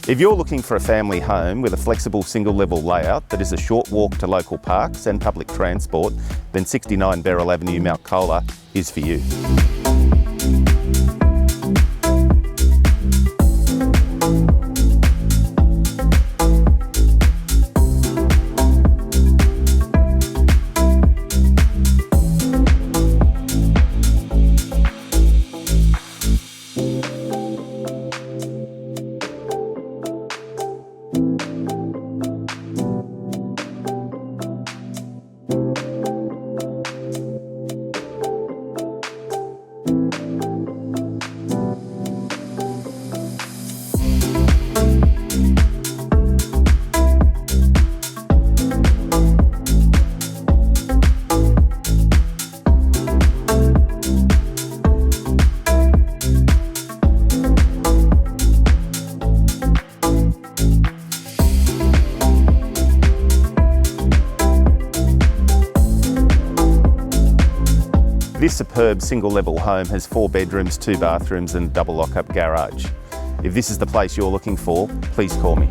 If you're looking for a family home with a flexible single-level layout that is a short walk to local parks and public transport, then 69 Beryl Avenue, Mount Colah is for you. This superb single-level home has 4 bedrooms, 2 bathrooms and a double lock-up garage. If this is the place you're looking for, please call me.